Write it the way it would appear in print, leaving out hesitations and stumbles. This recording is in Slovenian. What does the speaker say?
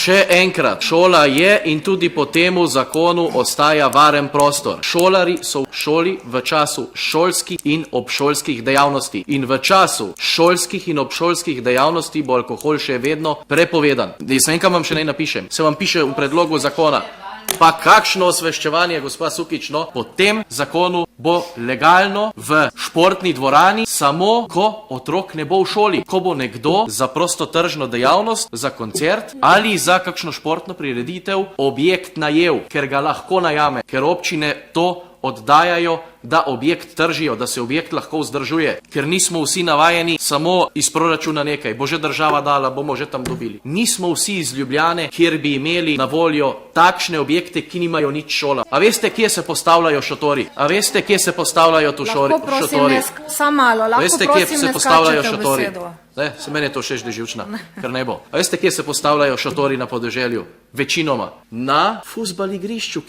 Še enkrat, šola je in tudi po temu zakonu ostaja varen prostor. Šolari so v šoli v času šolskih in obšolskih dejavnosti. In v času šolskih in obšolskih dejavnosti bo alkohol še vedno prepovedan. Jaz vem, kam vam še ne napišem. Se vam piše v predlogu zakona. Pa kakšno osveščevanje, gospa Sukič, no? Po tem zakonu bo legalno v športni dvorani samo, ko otrok ne bo v šoli. Ko bo nekdo za prostotržno dejavnost, za koncert ali za kakšno športno prireditev objekt najel, ker ga lahko najame, ker občine to oddajajo, da objekt tržijo, da se objekt lahko vzdržuje, ker nismo vsi navajeni samo iz proračuna nekaj, bo že država dala, bomo že tam dobili. Nismo vsi iz Ljubljane, kjer bi imeli na voljo takšne objekte, ki nimajo nič šola. A veste, kje se postavljajo šotori? A veste, kje se postavljajo tu šotori? Lahko prosim, samo malo, lahko prosim, ne skačete v besedo. Se meni je to še živčna, ker ne bo. A veste, kje se postavljajo šotori na podeželju? Večinoma na fuzbal igrišču.